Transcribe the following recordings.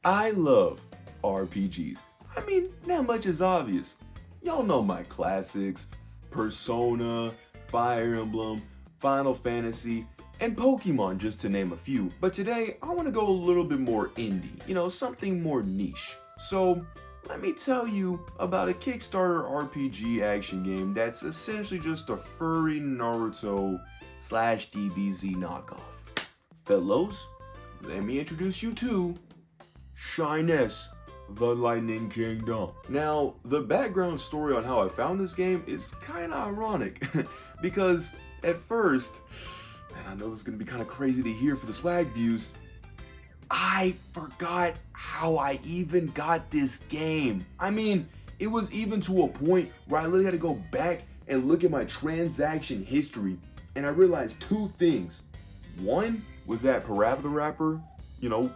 I love RPGs. I mean, not much is obvious. Y'all know my classics, Persona, Fire Emblem, Final Fantasy, and Pokemon, just to name a few. But today, I want to go a little bit more indie, something more niche. So, let me tell you about a Kickstarter RPG action game that's essentially just a furry Naruto / DBZ knockoff. Fellows, let me introduce you to Shyness, the Lightning Kingdom. Now, the background story on how I found this game is kinda ironic, because at first, and I know this is gonna be kinda crazy to hear for the swag views, I forgot how I even got this game. I mean, it was even to a point where I literally had to go back and look at my transaction history, and I realized two things. One was that Parappa the Rapper,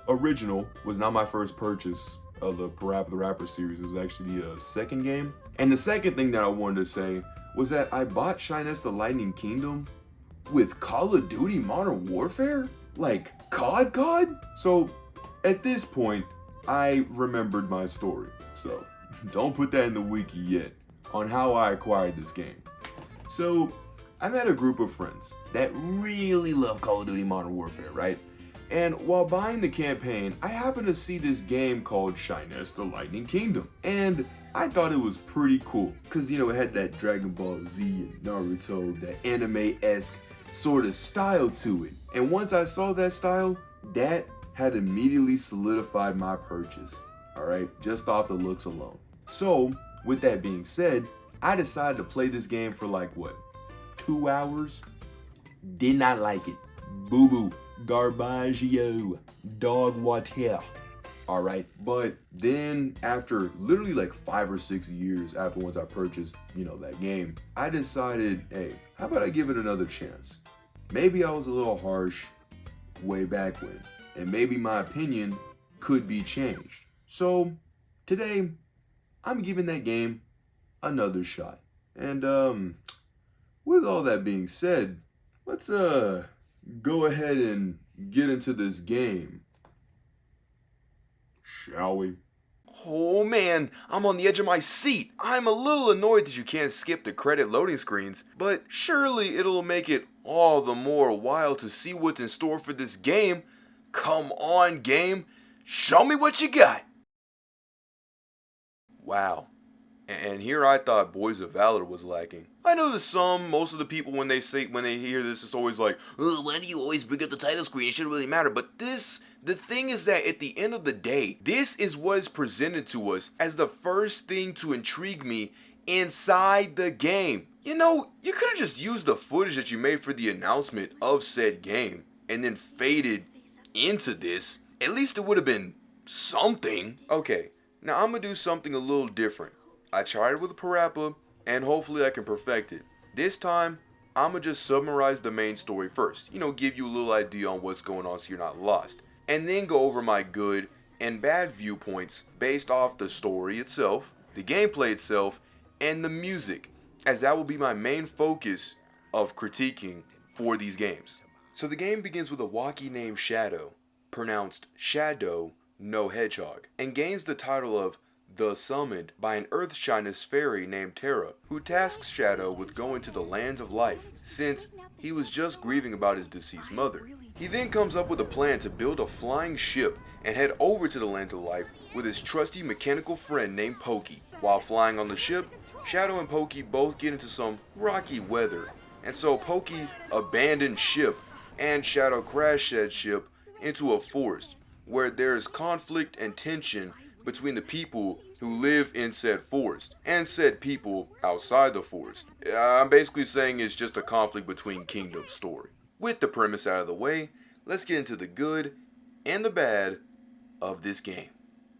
original, was not my first purchase of the Parappa the Rapper series. It was actually the second game. And the second thing that I wanted to say was that I bought Shyness the Lightning Kingdom with Call of Duty Modern Warfare? Like COD? So at this point, I remembered my story. So don't put that in the wiki yet on how I acquired this game. So I met a group of friends that really love Call of Duty Modern Warfare, right? And while buying the campaign, I happened to see this game called Shyness the Lightning Kingdom. And I thought it was pretty cool, because it had that Dragon Ball Z and Naruto, that anime-esque sort of style to it. And once I saw that style, that had immediately solidified my purchase, alright? Just off the looks alone. So, with that being said, I decided to play this game for 2 hours? Did not like it. Boo-boo. Garbaggio. Dog water. Alright, but then after literally 5 or 6 years after once I purchased, that game, I decided, hey, how about I give it another chance? Maybe I was a little harsh way back when, and maybe my opinion could be changed. So today, I'm giving that game another shot. And with all that being said, let's go ahead and get into this game. Shall we? Oh man, I'm on the edge of my seat. I'm a little annoyed that you can't skip the credit loading screens, but surely it'll make it all the more wild to see what's in store for this game. Come on, game. Show me what you got. Wow. And here I thought Boys of Valor was lacking. I know that most of the people when they hear this, it's always like, oh, why do you always bring up the title screen? It shouldn't really matter. But the thing is that at the end of the day, this is what is presented to us as the first thing to intrigue me inside the game. You could have just used the footage that you made for the announcement of said game and then faded into this. At least it would have been something. Okay, now I'm gonna do something a little different. I tried it with Parappa, and hopefully I can perfect it. This time, I'm gonna just summarize the main story first. Give you a little idea on what's going on so you're not lost. And then go over my good and bad viewpoints based off the story itself, the gameplay itself, and the music, as that will be my main focus of critiquing for these games. So the game begins with a waki named Chado, pronounced Shadow, no hedgehog, and gains the title of The Summoned by an Earth Shyness fairy named Terra, who tasks Chado with going to the lands of life, since he was just grieving about his deceased mother. He then comes up with a plan to build a flying ship and head over to the lands of life with his trusty mechanical friend named Poki. While flying on the ship, Chado and Poki both get into some rocky weather, and so Poki abandons ship and Chado crash said ship into a forest where there is conflict and tension between the people who live in said forest and said people outside the forest. I'm basically saying it's just a conflict between kingdoms story. With the premise out of the way, let's get into the good and the bad of this game.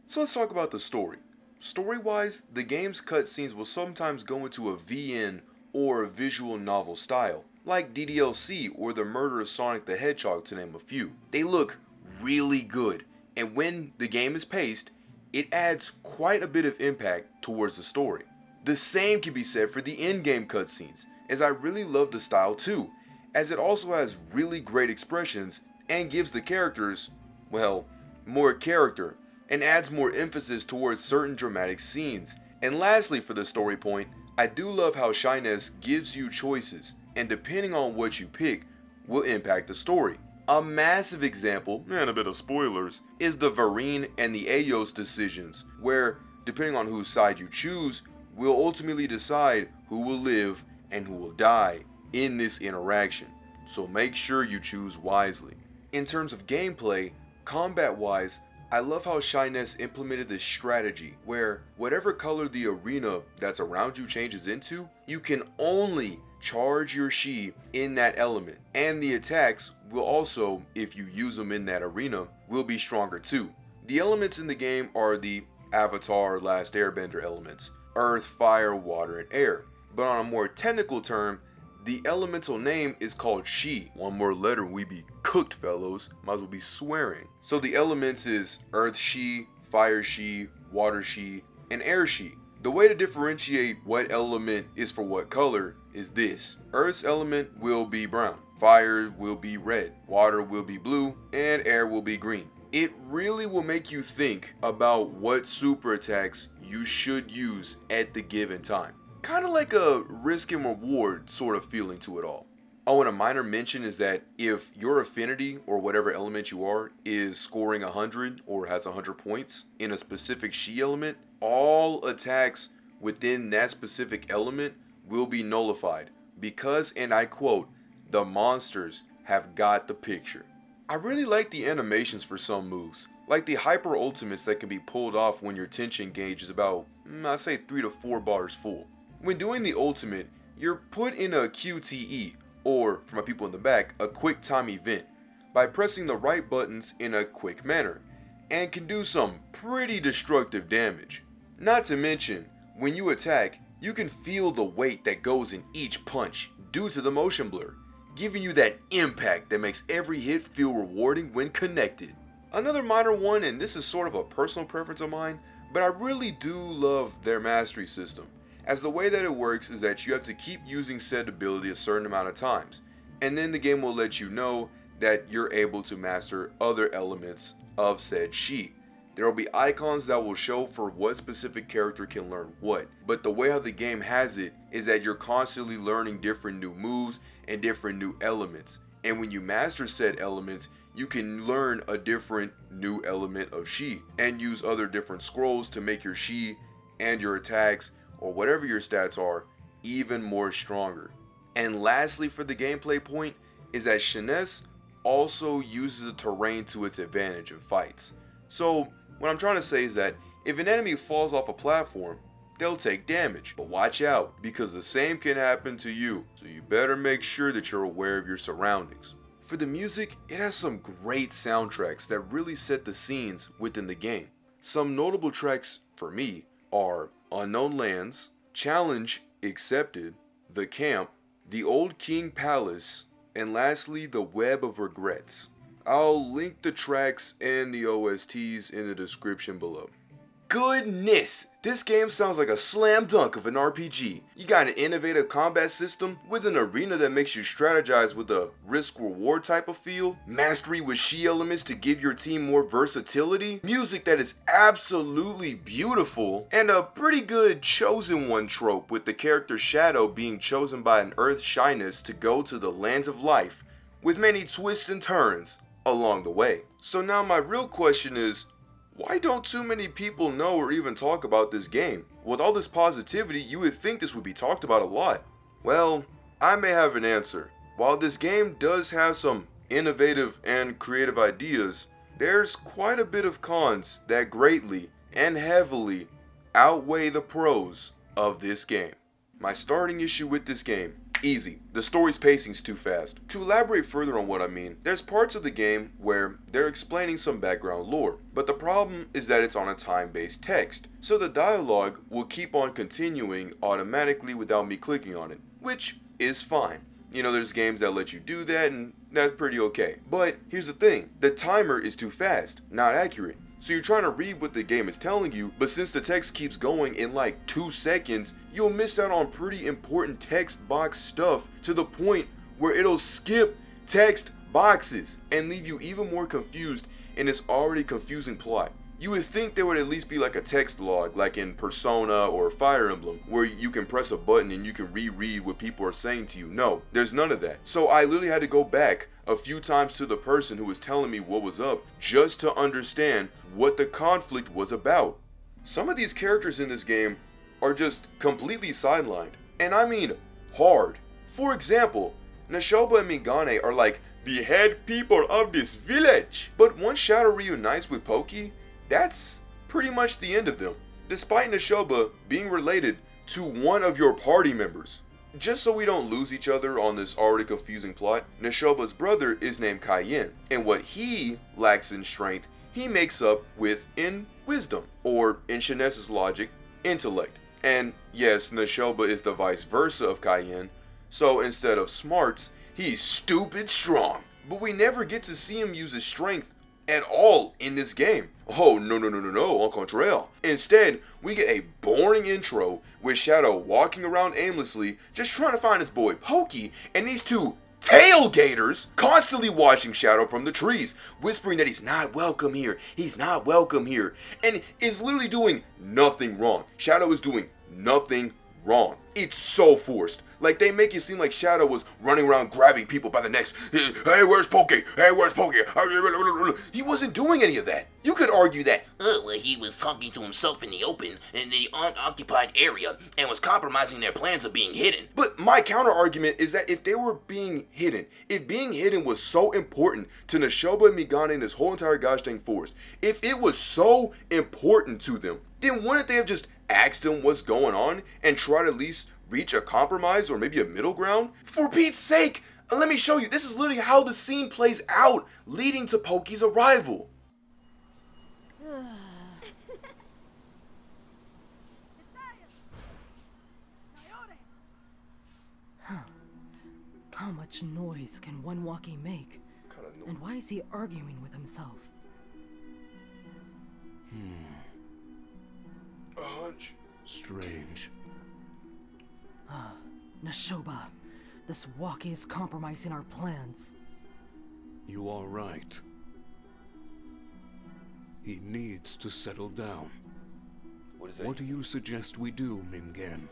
So let's talk about the story. Story-wise, the game's cutscenes will sometimes go into a VN or a visual novel style, like DDLC or The Murder of Sonic the Hedgehog to name a few. They look really good, and when the game is paced, it adds quite a bit of impact towards the story. The same can be said for the in-game cutscenes, as I really love the style too, as it also has really great expressions and gives the characters, well, more character and adds more emphasis towards certain dramatic scenes. And lastly, for the story point, I do love how Shyness gives you choices, and depending on what you pick, will impact the story. A massive example, and a bit of spoilers, is the Varine and the Aos decisions, where, depending on whose side you choose, will ultimately decide who will live and who will die in this interaction. So make sure you choose wisely. In terms of gameplay, combat-wise, I love how Shyness implemented this strategy where whatever color the arena that's around you changes into, you can only charge your Shi in that element, and the attacks will also, if you use them in that arena, will be stronger too. The elements in the game are the Avatar Last Airbender elements: earth, fire, water, and air. But on a more technical term, the elemental name is called Shi. One more letter and we be cooked, fellows. Might as well be swearing. So the elements is earth Shi, fire Shi, water Shi, and air Shi. The way to differentiate what element is for what color is this. Earth's element will be brown, fire will be red, water will be blue, and air will be green. It really will make you think about what super attacks you should use at the given time. Kind of like a risk and reward sort of feeling to it all. Oh, and a minor mention is that if your affinity or whatever element you are is scoring 100 or has 100 points in a specific Shi element, all attacks within that specific element will be nullified because, and I quote, the monsters have got the picture. I really like the animations for some moves, like the hyper ultimates that can be pulled off when your tension gauge is about, I'd say 3 to 4 bars full. When doing the ultimate, you're put in a QTE, or for my people in the back, a quick time event, by pressing the right buttons in a quick manner, and can do some pretty destructive damage. Not to mention, when you attack, you can feel the weight that goes in each punch due to the motion blur, giving you that impact that makes every hit feel rewarding when connected. Another minor one, and this is sort of a personal preference of mine, but I really do love their mastery system, as the way that it works is that you have to keep using said ability a certain amount of times, and then the game will let you know that you're able to master other elements of said Shi. There will be icons that will show for what specific character can learn what, but the way how the game has it is that you're constantly learning different new moves and different new elements, and when you master said elements, you can learn a different new element of Shi and use other different scrolls to make your Shi and your attacks or whatever your stats are even more stronger. And lastly, for the gameplay point, is that Shyness also uses the terrain to its advantage in fights. So what I'm trying to say is that if an enemy falls off a platform, they'll take damage, but watch out because the same can happen to you, so you better make sure that you're aware of your surroundings. For the music, it has some great soundtracks that really set the scenes within the game. Some notable tracks for me are Unknown Lands, Challenge Accepted, The Camp, The Old King Palace, and lastly, The Web of Regrets. I'll link the tracks and the OSTs in the description below. Goodness, this game sounds like a slam dunk of an RPG. You got an innovative combat system with an arena that makes you strategize with a risk-reward type of feel, mastery with Shi elements to give your team more versatility, music that is absolutely beautiful, and a pretty good chosen one trope with the character Chado being chosen by an earth Shyness to go to the lands of life, with many twists and turns along the way. So now my real question is, why don't too many people know or even talk about this game? With all this positivity, you would think this would be talked about a lot. Well, I may have an answer. While this game does have some innovative and creative ideas, there's quite a bit of cons that greatly and heavily outweigh the pros of this game. My starting issue with this game: easy. The story's pacing's too fast. To elaborate further on what I mean, there's parts of the game where they're explaining some background lore, but the problem is that it's on a time-based text, so the dialogue will keep on continuing automatically without me clicking on it, which is fine. You know, there's games that let you do that, and that's pretty okay. But here's the thing, the timer is too fast, not accurate. So you're trying to read what the game is telling you, but since the text keeps going in like 2 seconds, you'll miss out on pretty important text box stuff to the point where it'll skip text boxes and leave you even more confused in this already confusing plot. You would think there would at least be like a text log, like in Persona or Fire Emblem, where you can press a button and you can reread what people are saying to you. No, there's none of that. So I literally had to go back a few times to the person who was telling me what was up just to understand what the conflict was about. Some of these characters in this game are just completely sidelined, and I mean hard. For example, Nashoba and Migane are like the head people of this village, but once Shadow reunites with Poki, that's pretty much the end of them, despite Nashoba being related to one of your party members. Just so we don't lose each other on this already confusing plot, Nashoba's brother is named Kayenne, and what he lacks in strength, he makes up with in wisdom, or in Shinese's logic, intellect. And yes, Nashoba is the vice versa of Kayenne, so instead of smarts, he's stupid strong. But we never get to see him use his strength at all in this game. Oh, no, au contraire. Instead, we get a boring intro with Shadow walking around aimlessly, just trying to find his boy Poki, and these two tailgaters constantly watching Shadow from the trees, whispering that he's not welcome here, and is literally doing nothing wrong. Shadow is doing nothing wrong. It's so forced. Like, they make it seem like Shadow was running around grabbing people by the necks. Hey, where's Poki? Hey, where's Poki? He wasn't doing any of that. You could argue that, well, he was talking to himself in the open, in the unoccupied area, and was compromising their plans of being hidden. But my counter argument is that if they were being hidden, if being hidden was so important to Nashoba and Migane in this whole entire gosh dang forest, if it was so important to them, then wouldn't they have just asked them what's going on and try to at least reach a compromise or maybe a middle ground? For Pete's sake, let me show you. This is literally how the scene plays out, leading to Poki's arrival. How much noise can one waki make? And why is he arguing with himself? A hunch. Strange. Nashoba, this waki is compromising our plans. You are right. He needs to settle down. What is that? What do you suggest we do, Mingen?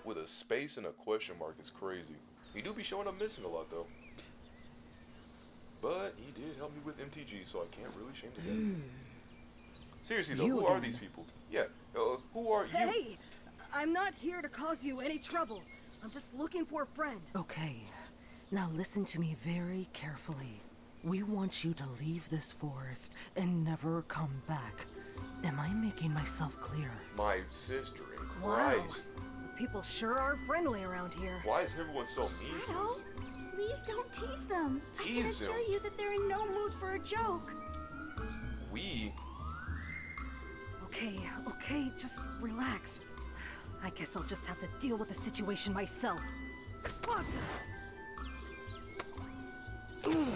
With a space and a question mark is crazy. He do be showing up missing a lot though. But he did help me with MTG, so I can't really shame the guy. Seriously though, who are these people? Yeah, who are you? Hey! I'm not here to cause you any trouble. I'm just looking for a friend. Okay, now listen to me very carefully. We want you to leave this forest and never come back. Am I making myself clear? My sister in Wow. Christ. The people sure are friendly around here. Why is everyone so mean to us? Shadow, please don't tease them. I can Tease them? assure you that they're in no mood for a joke. We? Okay, just relax. I guess I'll just have to deal with the situation myself. Fuck this!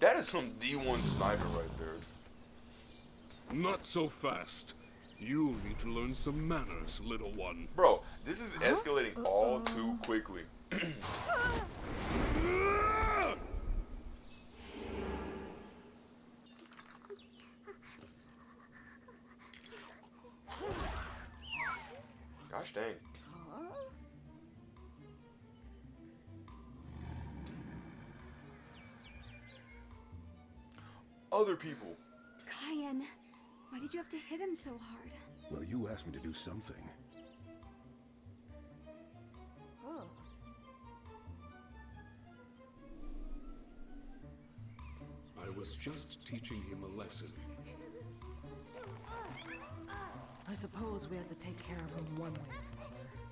That is some D1 sniper right there. Not so fast. You need to learn some manners, little one. Bro, this is escalating all too quickly. Gosh dang. Other people. Kayenne, why did you have to hit him so hard? Well, you asked me to do something. Oh. I was just teaching him a lesson. I suppose we had to take care of him one way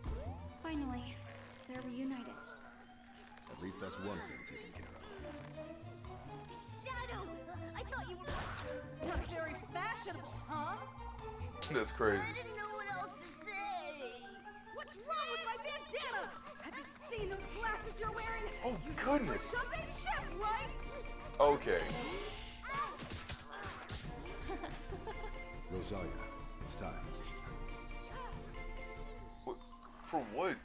or another. Finally, they're reunited. At least that's one thing taken care of. Shadow! I thought you were... Not very fashionable, huh? That's crazy. I didn't know what else to say. What's wrong with my bandana? Have you seen those glasses you're wearing? Oh, You goodness. jumping ship, right? Okay. Rosayla, it's time. For what?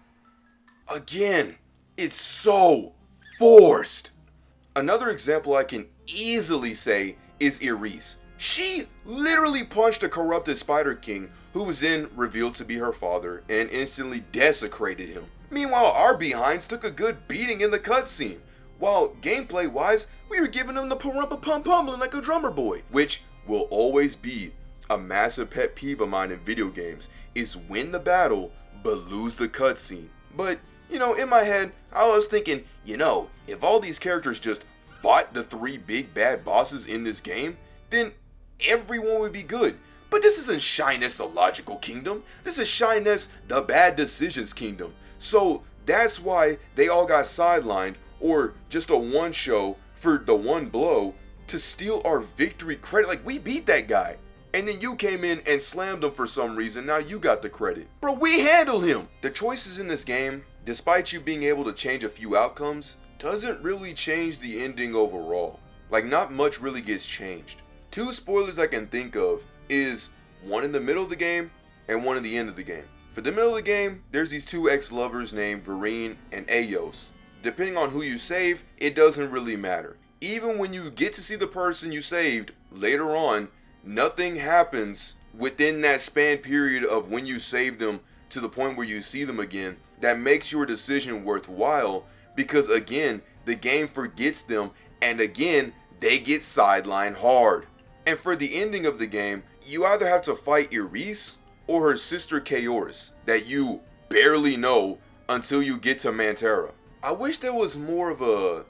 Again, it's so forced. Another example I can easily say is Iris. She literally punched a corrupted Spider King who was then revealed to be her father and instantly desecrated him. Meanwhile, our behinds took a good beating in the cutscene, while gameplay wise, we were giving him the parumpa pum pumbling like a drummer boy, which will always be a massive pet peeve of mine in video games, is win the battle but lose the cutscene. But, you know, in my head, I was thinking, you know, if all these characters just fought the 3 big bad bosses in this game, then everyone would be good. But this isn't Shyness the Logical Kingdom, this is Shyness the Bad Decisions Kingdom. So that's why they all got sidelined, or just a one show for the one blow to steal our victory credit. Like, we beat that guy. And then you came in and slammed him for some reason, now you got the credit. Bro, we handled him! The choices in this game, despite you being able to change a few outcomes, doesn't really change the ending overall. Like, not much really gets changed. 2 spoilers I can think of is one in the middle of the game and one in the end of the game. For the middle of the game, there's these 2 ex-lovers named Vereen and Ayos. Depending on who you save, it doesn't really matter. Even when you get to see the person you saved later on, nothing happens within that span period of when you save them to the point where you see them again that makes your decision worthwhile, because again, the game forgets them and again, they get sidelined hard. And for the ending of the game, you either have to fight Iris or her sister Kayenne that you barely know until you get to Mantera. I wish there was more of a,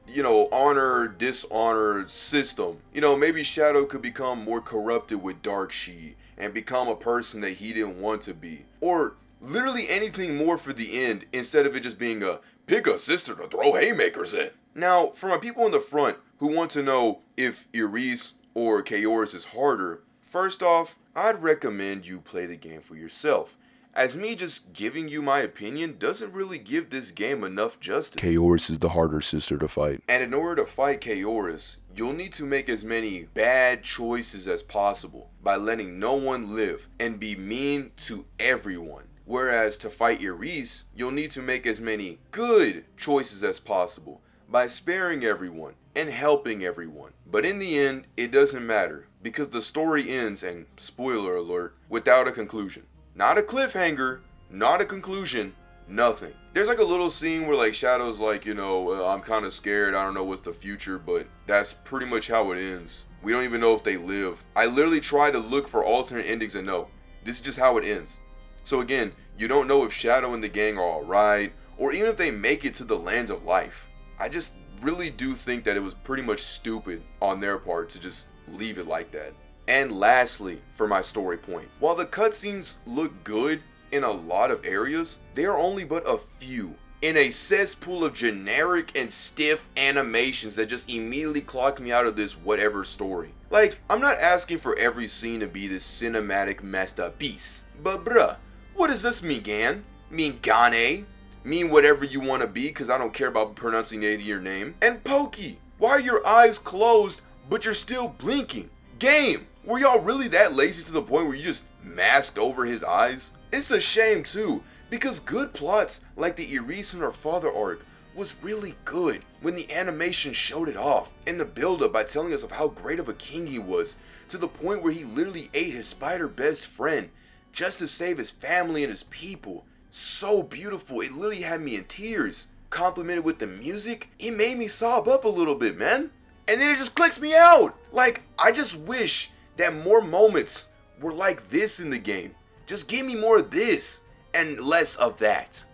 you know, honor, dishonor system. You know, maybe Chado could become more corrupted with Dark Shi and become a person that he didn't want to be. Or literally anything more for the end instead of it just being a pick a sister to throw haymakers at. Now, for my people in the front who want to know if Iris or Kayenne is harder, first off, I'd recommend you play the game for yourself, as me just giving you my opinion doesn't really give this game enough justice. Kayenne is the harder sister to fight. And in order to fight Kayenne, you'll need to make as many bad choices as possible by letting no one live and be mean to everyone. Whereas to fight Iris, you'll need to make as many good choices as possible by sparing everyone and helping everyone. But in the end, it doesn't matter, because the story ends, and spoiler alert, without a conclusion. Not a cliffhanger, not a conclusion, nothing. There's like a little scene where like Shado's like, you know, I'm kind of scared, I don't know what's the future, but that's pretty much how it ends. We don't even know if they live. I literally tried to look for alternate endings and no, this is just how it ends. So again, you don't know if Chado and the gang are alright, or even if they make it to the lands of life. I just really do think that it was pretty much stupid on their part to just leave it like that. And lastly, for my story point, while the cutscenes look good in a lot of areas, they are only but a few in a cesspool of generic and stiff animations that just immediately clocked me out of this whatever story. Like, I'm not asking for every scene to be this cinematic masterpiece, but bruh, what does this mean, Gan? Mean Gane? Mean whatever you want to be, because I don't care about pronouncing your name. And Poki, why are your eyes closed but you're still blinking? Game, were y'all really that lazy to the point where you just masked over his eyes? It's a shame too, because good plots like the Iris and her father arc was really good when the animation showed it off, and the build up by telling us of how great of a king he was, to the point where he literally ate his spider best friend just to save his family and his people. So beautiful, it literally had me in tears. Complemented with the music, it made me sob up a little bit, man. And then it just clicks me out. Like, I just wish that more moments were like this in the game. Just give me more of this and less of that.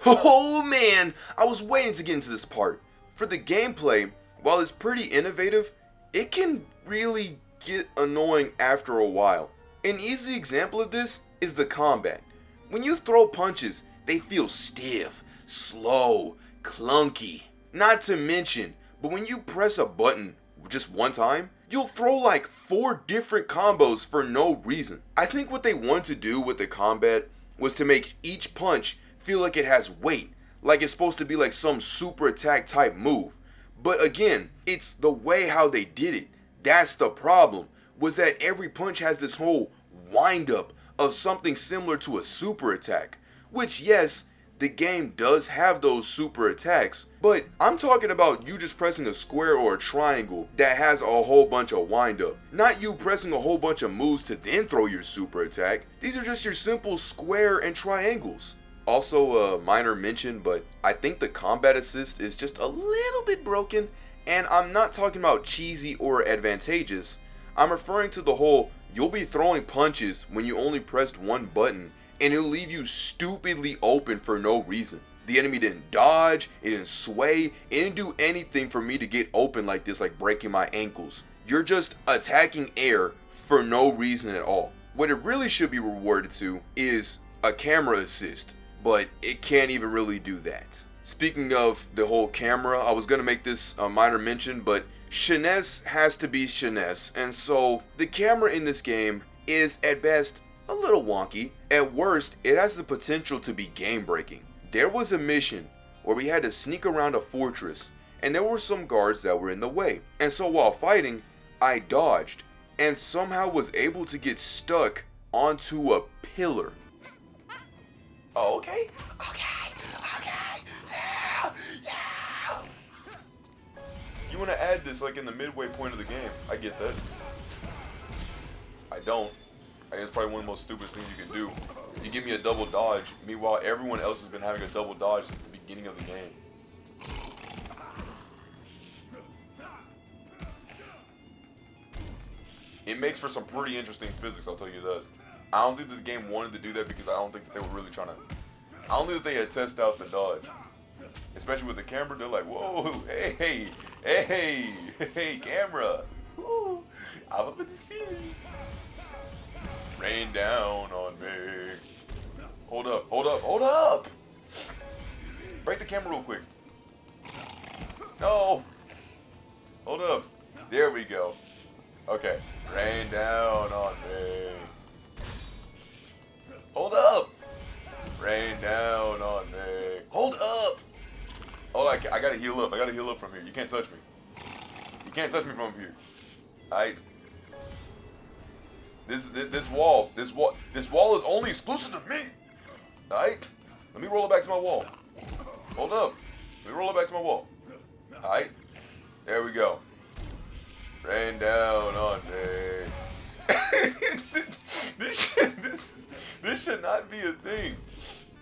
Oh man, I was waiting to get into this part. For the gameplay, while it's pretty innovative, it can really get annoying after a while. An easy example of this is the combat. When you throw punches, they feel stiff, slow, clunky. Not to mention, but when you press a button just one time, you'll throw like 4 different combos for no reason. I think what they wanted to do with the combat was to make each punch feel like it has weight, like it's supposed to be like some super attack type move. But again, it's the way how they did it. That's the problem, was that every punch has this whole wind up of something similar to a super attack. Which yes, the game does have those super attacks, but I'm talking about you just pressing a square or a triangle that has a whole bunch of wind up. Not you pressing a whole bunch of moves to then throw your super attack. These are just your simple square and triangles. Also a minor mention, but I think the combat assist is just a little bit broken, and I'm not talking about cheesy or advantageous. I'm referring to the whole you'll be throwing punches when you only pressed one button and it'll leave you stupidly open for no reason. The enemy didn't dodge, it didn't sway, it didn't do anything for me to get open like this, like breaking my ankles. You're just attacking air for no reason at all. What it really should be rewarded to is a camera assist, but it can't even really do that. Speaking of the whole camera, I was gonna make this a minor mention, but Shiness has to be Shiness, and so the camera in this game is at best a little wonky. At worst, it has the potential to be game breaking. There was a mission where we had to sneak around a fortress, and there were some guards that were in the way, and so while fighting, I dodged and somehow was able to get stuck onto a pillar. Oh, okay. You want to add this like in the midway point of the game. I get that. I don't. I guess it's probably one of the most stupidest things you can do. You give me a double dodge, meanwhile everyone else has been having a double dodge since the beginning of the game. It makes for some pretty interesting physics, I'll tell you that. I don't think that the game wanted to do that because I don't think that they were really trying to... I don't think that they had tested out the dodge. Especially with the camera, they're like, whoa, hey, camera. Woo, I'm up in the scene. Rain down on me. Hold up. Break the camera real quick. No. Hold up. There we go. Okay. Rain down on me. Hold up. Rain down on me. Hold up. Oh, I gotta heal up. I gotta heal up from here. You can't touch me. You can't touch me from here. This wall is only exclusive to me. Alright? Let me roll it back to my wall. Hold up. Let me roll it back to my wall. Alright? There we go. Rain down on me. This should not be a thing.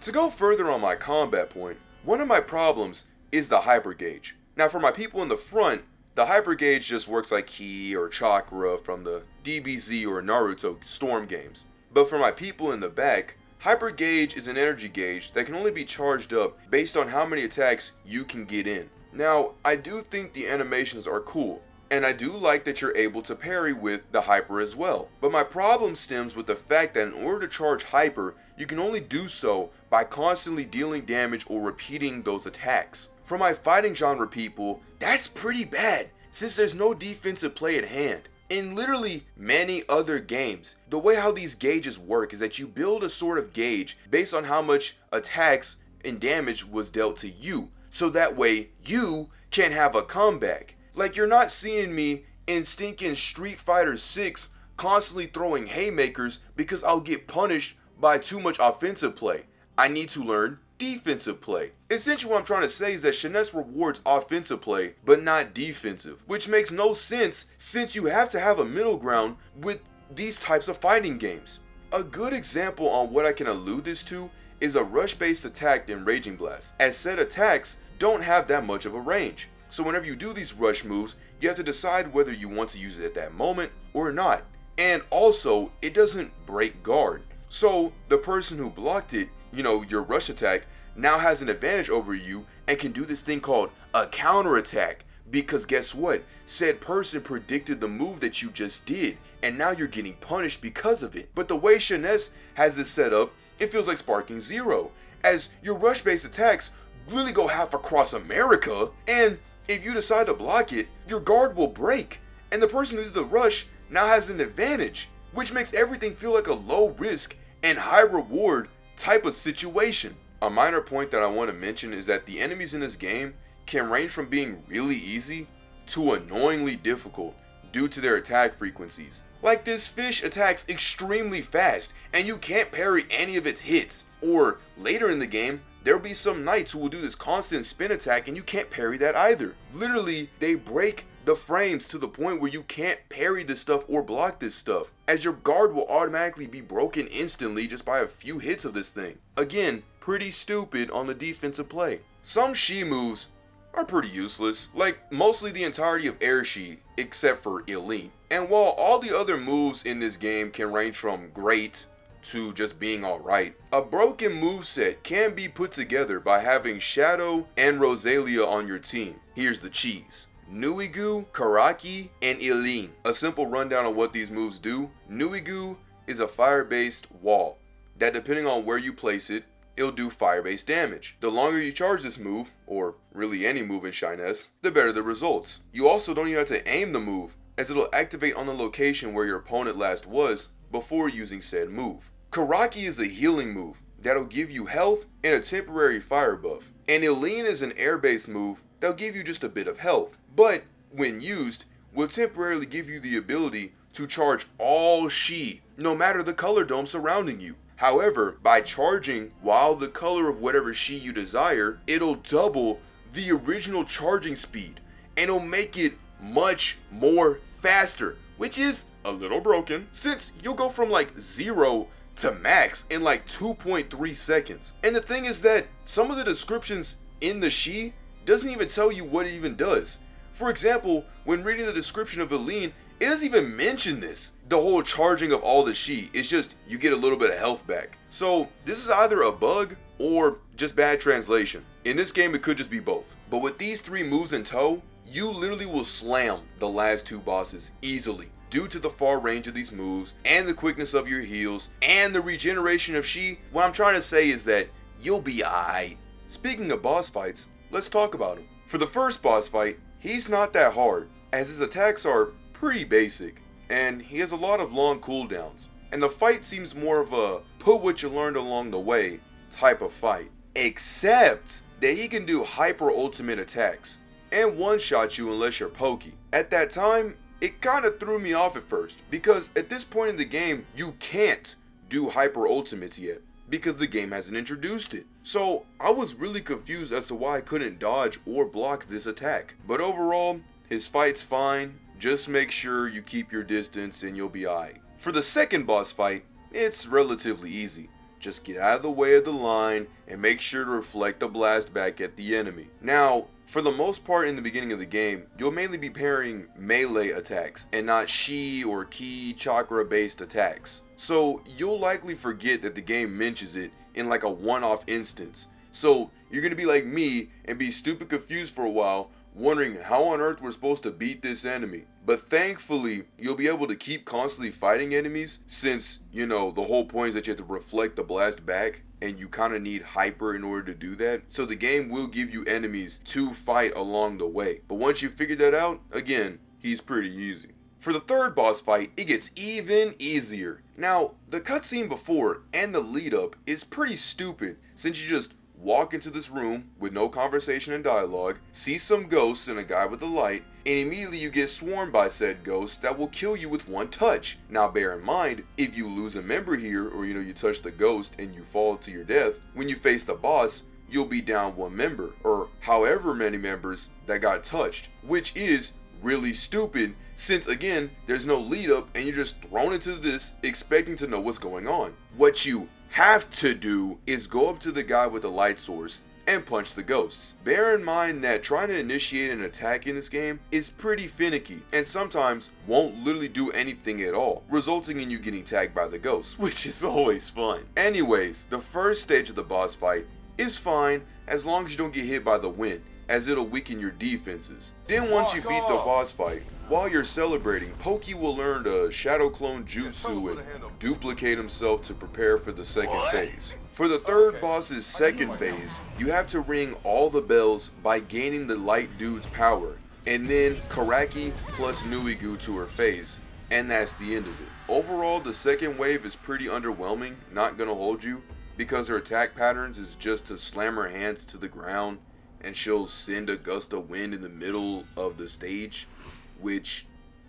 To go further on my combat point, one of my problems is the hyper gauge. Now for my people in the front, the hyper gauge just works like Ki or Chakra from the DBZ or Naruto Storm games. But for my people in the back, hyper gauge is an energy gauge that can only be charged up based on how many attacks you can get in. Now, I do think the animations are cool, and I do like that you're able to parry with the hyper as well. But my problem stems with the fact that in order to charge hyper, you can only do so by constantly dealing damage or repeating those attacks. For my fighting genre people, that's pretty bad, since there's no defensive play at hand. In literally many other games, the way how these gauges work is that you build a sort of gauge based on how much attacks and damage was dealt to you, so that way you can have a comeback. Like, you're not seeing me in stinking Street Fighter 6 constantly throwing haymakers because I'll get punished by too much offensive play. I need to learn defensive play. Essentially what I'm trying to say is that Shiness rewards offensive play, but not defensive, which makes no sense since you have to have a middle ground with these types of fighting games. A good example on what I can allude this to is a rush-based attack in Raging Blast, as said attacks don't have that much of a range. So whenever you do these rush moves, you have to decide whether you want to use it at that moment or not. And also, it doesn't break guard. So the person who blocked it, your rush attack, now has an advantage over you and can do this thing called a counter attack, because guess what? Said person predicted the move that you just did, and now you're getting punished because of it. But the way Shiness has this set up, it feels like Sparking Zero, as your rush-based attacks really go half across America, and if you decide to block it, your guard will break, and the person who did the rush now has an advantage, which makes everything feel like a low risk and high reward type of situation. A minor point that I want to mention is that the enemies in this game can range from being really easy to annoyingly difficult due to their attack frequencies. Like, this fish attacks extremely fast and you can't parry any of its hits. Or later in the game, there'll be some knights who will do this constant spin attack and you can't parry that either. Literally, they break the frames to the point where you can't parry this stuff or block this stuff, as your guard will automatically be broken instantly just by a few hits of this thing. Again, pretty stupid on the defensive play. Some Shi moves are pretty useless, like mostly the entirety of Air Shi except for Eileen. And while all the other moves in this game can range from great to just being alright, a broken moveset can be put together by having Chado and Rosayla on your team. Here's the cheese: Nuigu, Karaki, and Eileen. A simple rundown of what these moves do. Nuigu is a fire-based wall that, depending on where you place it, it'll do fire-based damage. The longer you charge this move, or really any move in Shiness, the better the results. You also don't even have to aim the move, as it'll activate on the location where your opponent last was before using said move. Karaki is a healing move that'll give you health and a temporary fire buff. And Eileen is an air-based move that'll give you just a bit of health, but when used, will temporarily give you the ability to charge all Shi, no matter the color dome surrounding you. However, by charging while the color of whatever Shi you desire, it'll double the original charging speed, and it'll make it much more faster, which is a little broken, since you'll go from like 0 to max in like 2.3 seconds. And the thing is that some of the descriptions in the Shi doesn't even tell you what it even does. For example, when reading the description of Eileen, it doesn't even mention this. The whole charging of all the Shi is just you get a little bit of health back. So this is either a bug or just bad translation. In this game, it could just be both. But with these 3 moves in tow, you literally will slam the last 2 bosses easily, due to the far range of these moves and the quickness of your heals and the regeneration of Shi. What I'm trying to say is that you'll be aight. Speaking of boss fights, let's talk about him. For the first boss fight, he's not that hard, as his attacks are pretty basic, and he has a lot of long cooldowns, and the fight seems more of a put what you learned along the way type of fight, except that he can do hyper ultimate attacks and one-shot you unless you're Poki. At that time, it kind of threw me off at first, because at this point in the game, you can't do hyper ultimates yet, because the game hasn't introduced it. So I was really confused as to why I couldn't dodge or block this attack. But overall, his fight's fine. Just make sure you keep your distance and you'll be aight. For the second boss fight, it's relatively easy. Just get out of the way of the line and make sure to reflect the blast back at the enemy. Now, for the most part in the beginning of the game, you'll mainly be parrying melee attacks and not Shi or Ki chakra based attacks. So you'll likely forget that the game mentions it in like a one-off instance. So you're gonna be like me and be stupid confused for a while, wondering how on earth we're supposed to beat this enemy. But thankfully, you'll be able to keep constantly fighting enemies, since, you know, the whole point is that you have to reflect the blast back, and you kind of need hyper in order to do that. So the game will give you enemies to fight along the way. But once you figure that out, again, he's pretty easy. For the third boss fight, it gets even easier. Now, the cutscene before and the lead up is pretty stupid, since you just walk into this room with no conversation and dialogue, see some ghosts and a guy with a light, and immediately you get swarmed by said ghosts that will kill you with one touch. Now bear in mind, if you lose a member here, or you touch the ghost and you fall to your death, when you face the boss, you'll be down 1 member, or however many members that got touched, which is really stupid, since again, there's no lead up and you're just thrown into this expecting to know what's going on. What you have to do is go up to the guy with the light source and punch the ghosts. Bear in mind that trying to initiate an attack in this game is pretty finicky, and sometimes won't literally do anything at all, resulting in you getting tagged by the ghosts, which is always fun. Anyways, the first stage of the boss fight is fine as long as you don't get hit by the wind, as it'll weaken your defenses. Then once you beat the boss fight, while you're celebrating, Poki will learn the Shadow Clone Jutsu and duplicate himself to prepare for the second phase. For the third boss's second phase, you have to ring all the bells by gaining the light dude's power, and then Karaki plus Nuigu to her phase, and that's the end of it. Overall, the second wave is pretty underwhelming, not gonna hold you, because her attack patterns is just to slam her hands to the ground and she'll send a gust of wind in the middle of the stage, which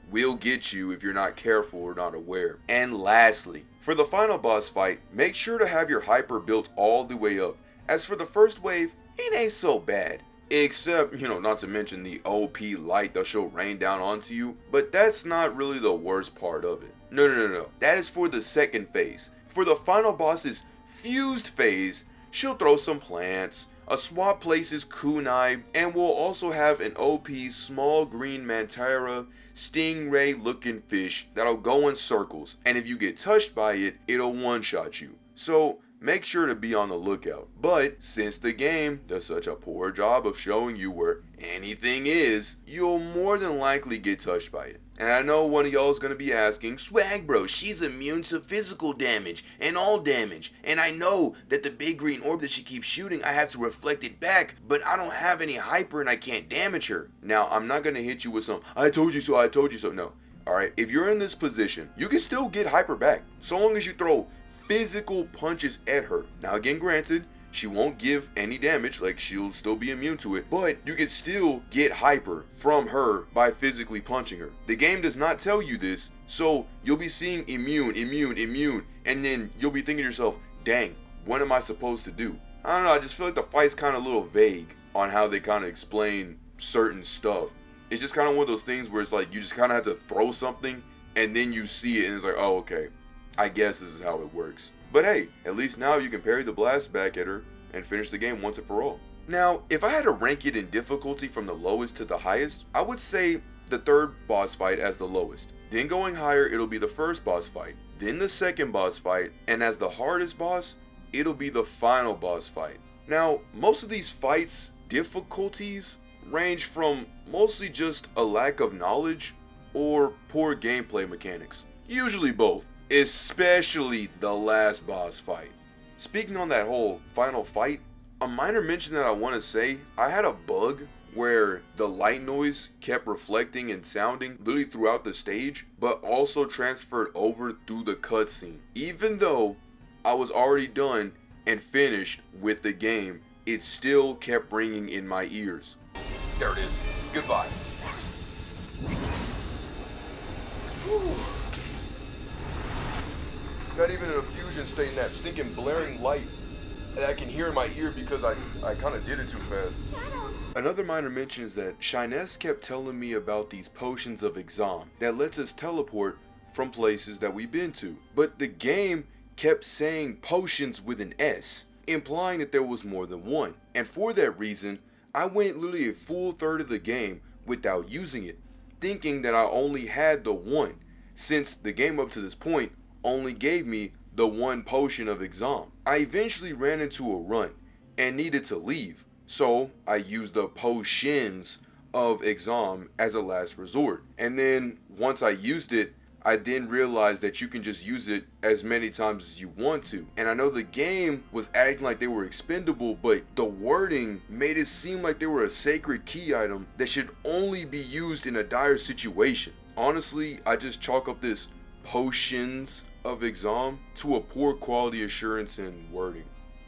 will get you if you're not careful or not aware. And lastly, for the final boss fight, make sure to have your hyper built all the way up, As for the first wave, it ain't so bad. Except, not to mention the OP light that she'll rain down onto you, but that's not really the worst part of it. No. That is for the second phase. For the final boss's fused phase, she'll throw some plants, a swap places kunai, and we'll also have an OP small green mantira stingray looking fish that'll go in circles, and if you get touched by it, it'll one-shot you. So make sure to be on the lookout. But since the game does such a poor job of showing you where anything is, you'll more than likely get touched by it. And I know one of y'all is going to be asking, Swag bro, she's immune to physical damage and all damage. And I know that the big green orb that she keeps shooting, I have to reflect it back, but I don't have any hyper and I can't damage her. Now, I'm not going to hit you with some, I told you so. No. Alright, if you're in this position, you can still get hyper back, so long as you throw physical punches at her. Now again, granted, she won't give any damage, like she'll still be immune to it, but you can still get hyper from her by physically punching her. The game does not tell you this, so you'll be seeing immune, and then you'll be thinking to yourself, dang, what am I supposed to do? I don't know, I just feel like the fight's kind of a little vague on how they kind of explain certain stuff. It's just kind of one of those things where it's like, you just kind of have to throw something, and then you see it, and it's like, oh, okay, I guess this is how it works. But hey, at least now you can parry the blast back at her and finish the game once and for all. Now, if I had to rank it in difficulty from the lowest to the highest, I would say the third boss fight as the lowest. Then going higher, it'll be the first boss fight. Then the second boss fight, and as the hardest boss, it'll be the final boss fight. Now, most of these fights' difficulties range from mostly just a lack of knowledge or poor gameplay mechanics. Usually both. Especially the last boss fight. Speaking on that whole final fight, a minor mention that I want to say, I had a bug where the light noise kept reflecting and sounding literally throughout the stage, but also transferred over through the cutscene. Even though I was already done and finished with the game, it still kept ringing in my ears. There it is. Goodbye. Whew. Not even in a fusion state in that stinking blaring light that I can hear in my ear because I kind of did it too fast. Chado. Another minor mention is that Shiness kept telling me about these potions of exam that lets us teleport from places that we've been to. But the game kept saying potions with an S, implying that there was more than one. And for that reason, I went literally a full third of the game without using it, thinking that I only had the one, since the game up to this point only gave me the one potion of exam. I eventually ran into a run and needed to leave, so I used the potions of exam as a last resort. And then once I used it, I then realized that you can just use it as many times as you want to. And I know the game was acting like they were expendable, but the wording made it seem like they were a sacred key item that should only be used in a dire situation. Honestly, I just chalk up this potions of exam to a poor quality assurance and wording.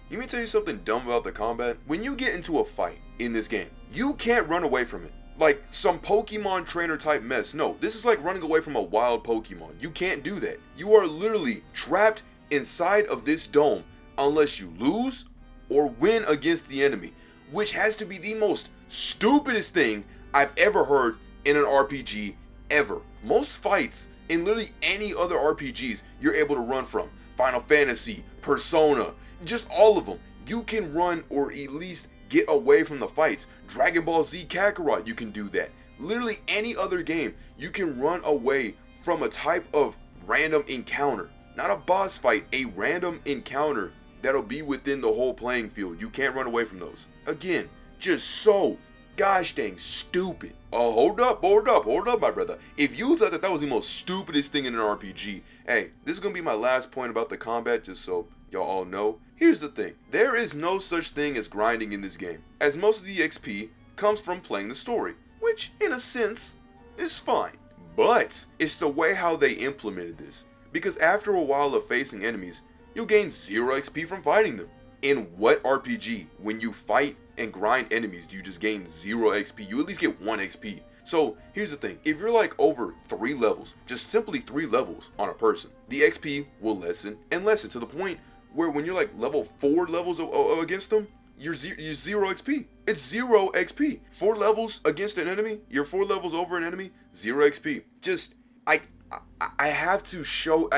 Let me tell you something dumb about the combat. When you get into a fight in this game, you can't run away from it. Like some Pokemon trainer type mess. No, this is like running away from a wild Pokemon. You can't do that. You are literally trapped inside of this dome unless you lose or win against the enemy, which has to be the most stupidest thing I've ever heard in an RPG ever. Most fights in literally any other RPGs you're able to run from. Final Fantasy, Persona, just all of them. You can run or at least get away from the fights. Dragon Ball Z Kakarot, you can do that. Literally any other game, you can run away from a type of random encounter. Not a boss fight, a random encounter that'll be within the whole playing field. You can't run away from those. Again, just so gosh dang stupid. Oh, hold up, my brother. If you thought that was the most stupidest thing in an RPG, hey, this is gonna be my last point about the combat, just so y'all all know. Here's the thing, there is no such thing as grinding in this game, as most of the XP comes from playing the story, which in a sense is fine. But it's the way how they implemented this, because after a while of facing enemies, you'll gain 0 XP from fighting them. In what RPG, when you fight and grind enemies, do you just gain 0 XP? You at least get 1 XP. So here's the thing, if you're like over 3 levels, just simply 3 levels on a person, the XP will lessen and lessen to the point where when you're like level 4 levels against them, you're 0 XP. It's 0 XP. 4 levels against an enemy, you're 4 levels over an enemy, 0 XP. Just, I have to show,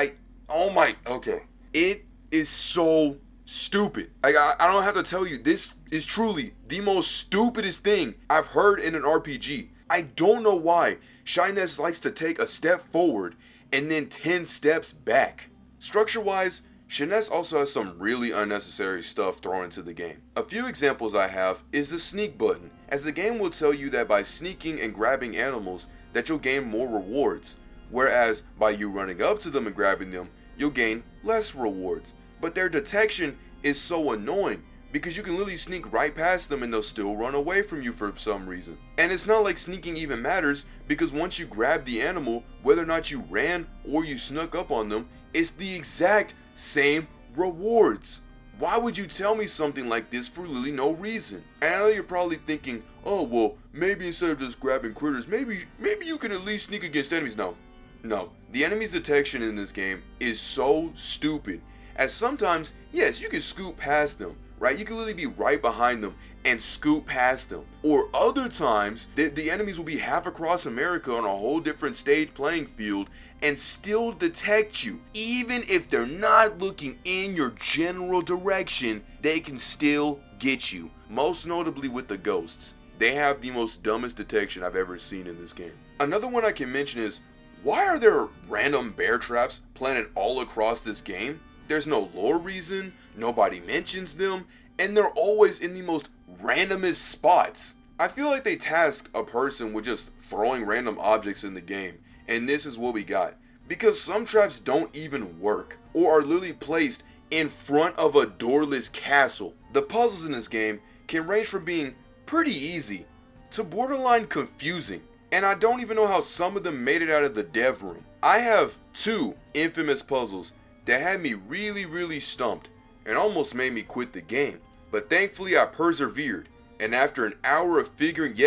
okay. It is so stupid. I don't have to tell you, this is truly the most stupidest thing I've heard in an RPG. I don't know why Shiness likes to take a step forward and then 10 steps back. Structure-wise, Shiness also has some really unnecessary stuff thrown into the game. A few examples I have is the sneak button, as the game will tell you that by sneaking and grabbing animals that you'll gain more rewards, whereas by you running up to them and grabbing them, you'll gain less rewards. But their detection is so annoying because you can literally sneak right past them and they'll still run away from you for some reason. And it's not like sneaking even matters, because once you grab the animal, whether or not you ran or you snuck up on them, it's the exact same rewards. Why would you tell me something like this for literally no reason? And I know you're probably thinking, oh well, maybe instead of just grabbing critters, maybe you can at least sneak against enemies. No, the enemy's detection in this game is so stupid, as sometimes, yes, you can scoot past them, right? You can literally be right behind them and scoot past them. Or other times, the enemies will be half across America on a whole different stage playing field and still detect you. Even if they're not looking in your general direction, they can still get you. Most notably with the ghosts. They have the most dumbest detection I've ever seen in this game. Another one I can mention is, why are there random bear traps planted all across this game? There's no lore reason, nobody mentions them, and they're always in the most randomest spots. I feel like they tasked a person with just throwing random objects in the game, and this is what we got. Because some traps don't even work, or are literally placed in front of a doorless castle. The puzzles in this game can range from being pretty easy to borderline confusing, and I don't even know how some of them made it out of the dev room. I have 2 infamous puzzles that had me really stumped and almost made me quit the game. But thankfully I persevered, and after an hour of figuring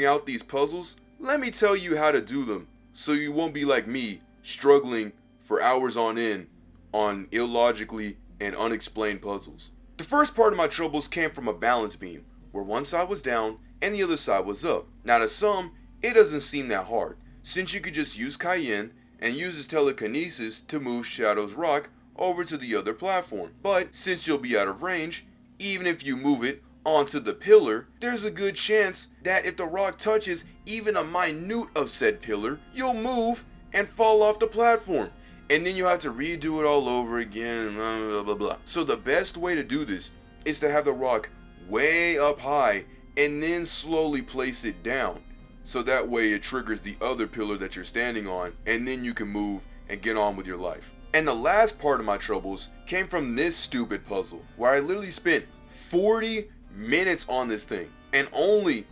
out these puzzles, let me tell you how to do them so you won't be like me, struggling for hours on end on illogically and unexplained puzzles. The first part of my troubles came from a balance beam, where one side was down and the other side was up. Now to some, it doesn't seem that hard, since you could just use Kayenne and use his telekinesis to move Shado's rock over to the other platform. But since you'll be out of range, even if you move it onto the pillar, there's a good chance that if the rock touches even a minute of said pillar, you'll move and fall off the platform. And then you have to redo it all over again, blah blah blah. So the best way to do this is to have the rock way up high and then slowly place it down. So that way it triggers the other pillar that you're standing on, and then you can move and get on with your life. And the last part of my troubles came from this stupid puzzle, where I literally spent 40 minutes on this thing, and only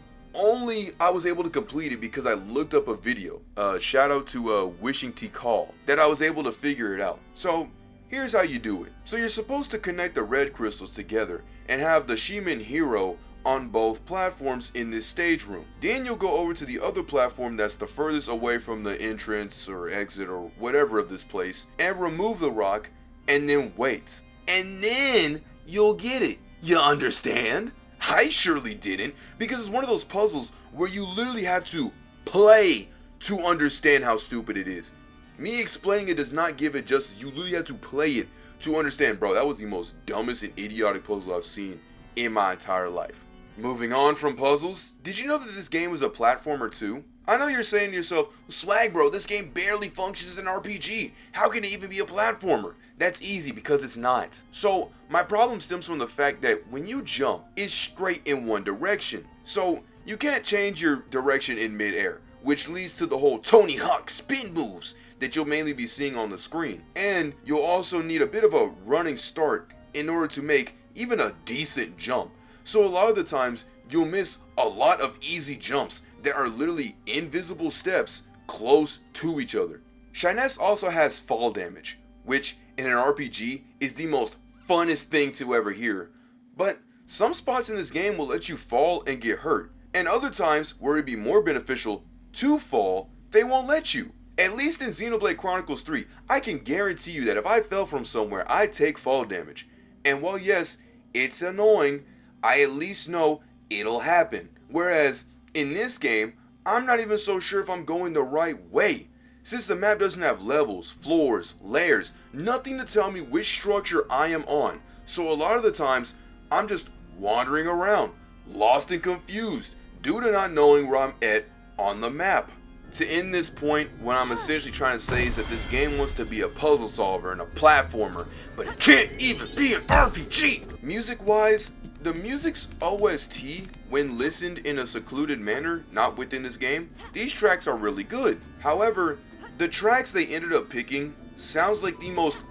I was able to complete it because I looked up a video, shout out to Wishing Tikal, that I was able to figure it out. So here's how you do it. So you're supposed to connect the red crystals together and have the Shiman hero on both platforms in this stage room. Then you'll go over to the other platform that's the furthest away from the entrance or exit or whatever of this place, and remove the rock, and then wait. And then you'll get it. You understand? I surely didn't, because it's one of those puzzles where you literally have to play to understand how stupid it is. Me explaining it does not give it justice. You literally have to play it to understand. Bro, that was the most dumbest and idiotic puzzle I've seen in my entire life. Moving on from puzzles, did you know that this game is a platformer too? I know you're saying to yourself, Swag bro, this game barely functions as an RPG. How can it even be a platformer? That's easy, because it's not. So my problem stems from the fact that when you jump, it's straight in one direction. So you can't change your direction in midair, which leads to the whole Tony Hawk spin moves that you'll mainly be seeing on the screen. And you'll also need a bit of a running start in order to make even a decent jump. So a lot of the times, you'll miss a lot of easy jumps that are literally invisible steps close to each other. Shiness also has fall damage, which in an RPG is the most funnest thing to ever hear. But some spots in this game will let you fall and get hurt, and other times where it'd be more beneficial to fall, they won't let you. At least in Xenoblade Chronicles 3, I can guarantee you that if I fell from somewhere, I'd take fall damage. And while yes, it's annoying, I at least know it'll happen. Whereas, in this game, I'm not even so sure if I'm going the right way. Since the map doesn't have levels, floors, layers, nothing to tell me which structure I am on. So a lot of the times, I'm just wandering around, lost and confused, due to not knowing where I'm at on the map. To end this point, what I'm essentially trying to say is that this game wants to be a puzzle solver and a platformer, but it can't even be an RPG! Music-wise, the music's OST, when listened in a secluded manner, not within this game, these tracks are really good. However, the tracks they ended up picking sounds like the most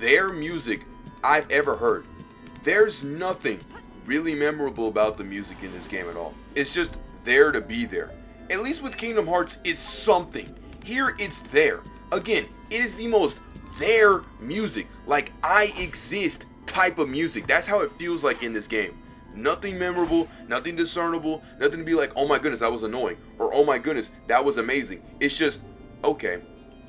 their music I've ever heard. There's nothing really memorable about the music in this game at all. It's just there to be there. At least with Kingdom Hearts, it's something. Here, it's there. Again, it is the most their music, like I exist type of music. That's how it feels like in this game. Nothing memorable, nothing discernible, nothing to be like, oh my goodness, that was annoying, or oh my goodness, that was amazing. It's just, okay.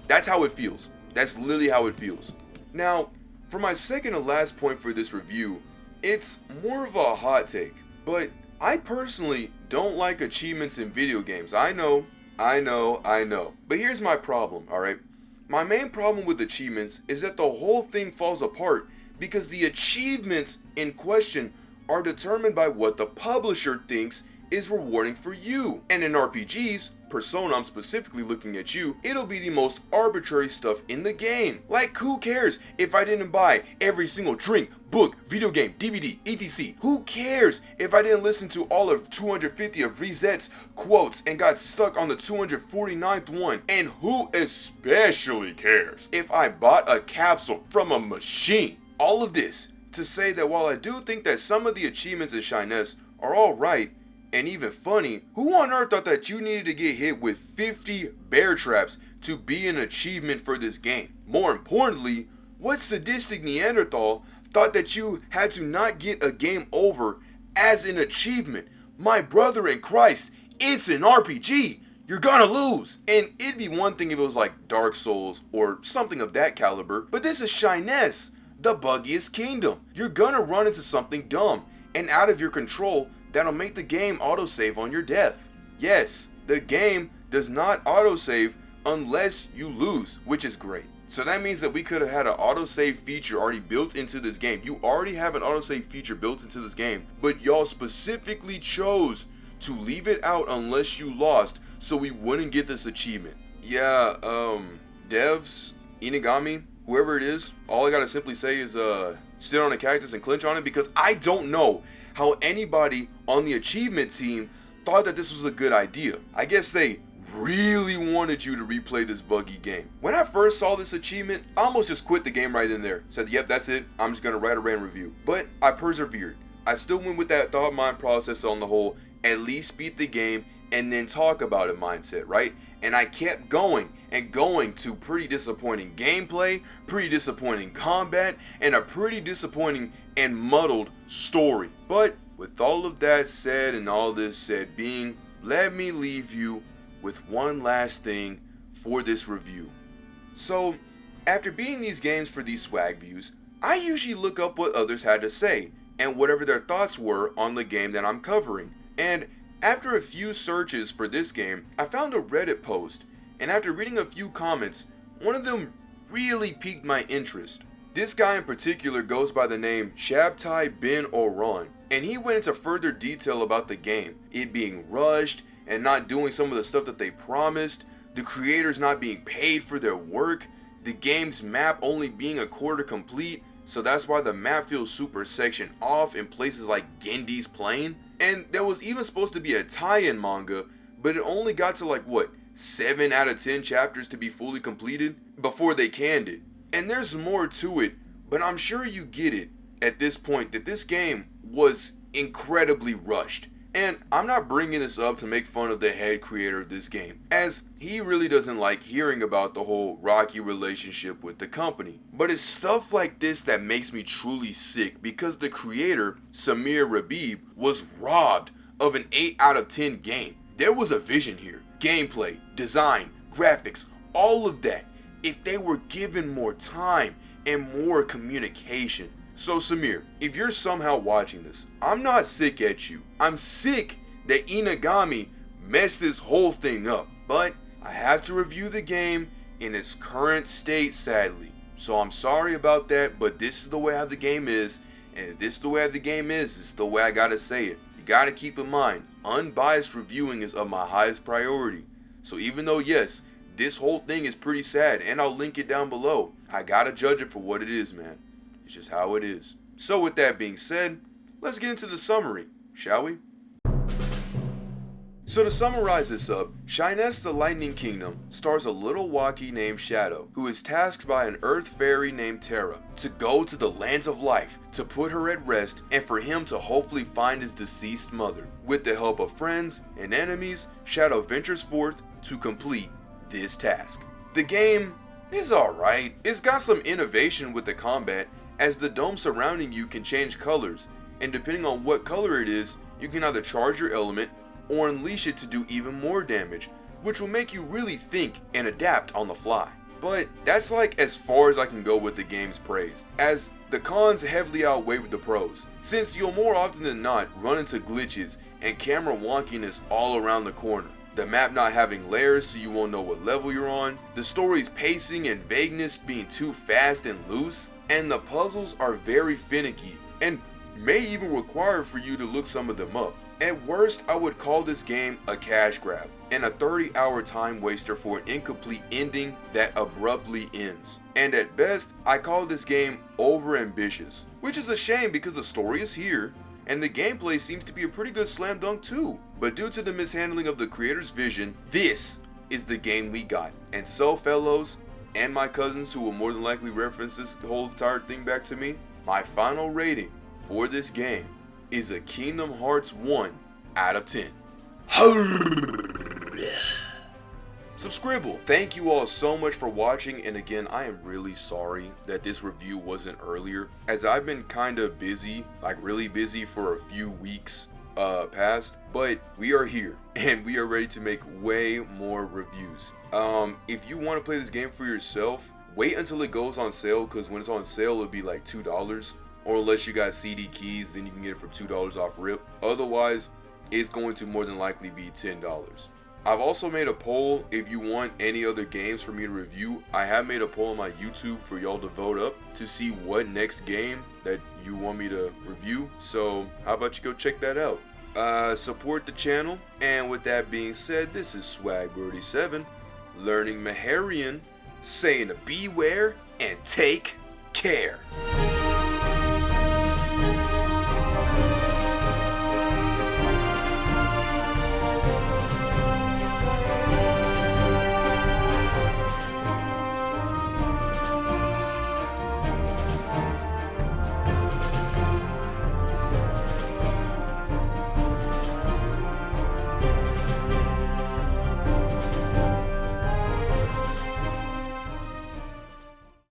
That's how it feels. That's literally how it feels. Now, for my second and last point for this review, it's more of a hot take, but I personally don't like achievements in video games. I know. But here's my problem, alright? My main problem with achievements is that the whole thing falls apart because the achievements in question are determined by what the publisher thinks is rewarding for you. And in RPGs, Persona, I'm specifically looking at you, it'll be the most arbitrary stuff in the game. Like, who cares if I didn't buy every single drink, book, video game, DVD, etc. Who cares if I didn't listen to all of 250 of Reset's quotes and got stuck on the 249th one? And who especially cares if I bought a capsule from a machine? All of this to say that while I do think that some of the achievements in Shyness are alright, and even funny, who on earth thought that you needed to get hit with 50 bear traps to be an achievement for this game? More importantly, what sadistic Neanderthal thought that you had to not get a game over as an achievement? My brother in Christ, it's an RPG. You're gonna lose. And it'd be one thing if it was like Dark Souls or something of that caliber, but this is Shyness, the buggiest kingdom. You're gonna run into something dumb and out of your control that'll make the game autosave on your death. Yes, the game does not autosave unless you lose, which is great. So that means that we could have had an autosave feature already built into this game. You already have an autosave feature built into this game, but y'all specifically chose to leave it out unless you lost so we wouldn't get this achievement. Yeah, devs, Enigami, whoever it is, all I gotta simply say is sit on a cactus and clinch on it, because I don't know how anybody on the achievement team thought that this was a good idea. I guess they really wanted you to replay this buggy game. When I first saw this achievement, I almost just quit the game right in there. Said, yep, that's it. I'm just gonna write a rant review. But I persevered. I still went with that thought mind process on the whole, at least beat the game and then talk about it mindset, right? And I kept going and going to pretty disappointing gameplay, pretty disappointing combat, and a pretty disappointing and muddled story. But with all of that said and all this said being, let me leave you with one last thing for this review. So, after beating these games for these swag views, I usually look up what others had to say and whatever their thoughts were on the game that I'm covering. And after a few searches for this game, I found a Reddit post, and after reading a few comments, one of them really piqued my interest. This guy in particular goes by the name Shabtai Ben Oran, and he went into further detail about the game, it being rushed and not doing some of the stuff that they promised, the creators not being paid for their work, the game's map only being a quarter complete, so that's why the map feels super sectioned off in places like Gendi's Plain. And there was even supposed to be a tie-in manga, but it only got to like, what, 7 out of 10 chapters to be fully completed before they canned it. And there's more to it, but I'm sure you get it at this point that this game was incredibly rushed. And I'm not bringing this up to make fun of the head creator of this game, as he really doesn't like hearing about the whole rocky relationship with the company. But it's stuff like this that makes me truly sick, because the creator, Samir Rabib, was robbed of an 8 out of 10 game. There was a vision here. Gameplay, design, graphics, all of that if they were given more time and more communication. So Samir, if you're somehow watching this, I'm not sick at you. I'm sick that Enigami messed this whole thing up. But I have to review the game in its current state, sadly. So I'm sorry about that, but this is the way how the game is. And if this is the way how the game is, this is the way I gotta say it. You gotta keep in mind, unbiased reviewing is of my highest priority. So even though, yes, this whole thing is pretty sad, and I'll link it down below, I gotta judge it for what it is, man. It's just how it is. So with that being said, let's get into the summary, shall we? So to summarize this up, Shiness the Lightning Kingdom stars a little waki named Chado, who is tasked by an earth fairy named Terra to go to the lands of life to put her at rest and for him to hopefully find his deceased mother. With the help of friends and enemies, Chado ventures forth to complete this task. The game is alright. It's got some innovation with the combat, as the dome surrounding you can change colors, and depending on what color it is, you can either charge your element or unleash it to do even more damage, which will make you really think and adapt on the fly. But that's like as far as I can go with the game's praise, as the cons heavily outweigh the pros, since you'll more often than not run into glitches and camera wonkiness all around the corner, the map not having layers so you won't know what level you're on, the story's pacing and vagueness being too fast and loose, and the puzzles are very finicky and may even require for you to look some of them up. At worst, I would call this game a cash grab and a 30-hour time waster for an incomplete ending that abruptly ends. And at best, I call this game over-ambitious, which is a shame because the story is here and the gameplay seems to be a pretty good slam dunk too. But due to the mishandling of the creator's vision, this is the game we got. And so fellows, and my cousins who will more than likely reference this whole entire thing back to me, my final rating for this game is a Kingdom Hearts 1 out of 10. Subscribble. Thank you all so much for watching, and again, I am really sorry that this review wasn't earlier, as I've been kind of busy, like really busy for a few weeks past, but we are here and we are ready to make way more reviews. If you want to play this game for yourself, wait until it goes on sale, because when it's on sale it'll be like $2, or unless you got CD keys, then you can get it for $2 off rip. Otherwise, it's going to more than likely be $10. I've also made a poll. If you want any other games for me to review, I have made a poll on my YouTube for y'all to vote up to see what next game that you want me to review. So how about you go check that out? Support the channel. And with that being said, this is SwaggView, learning Maherian, saying to beware and take care.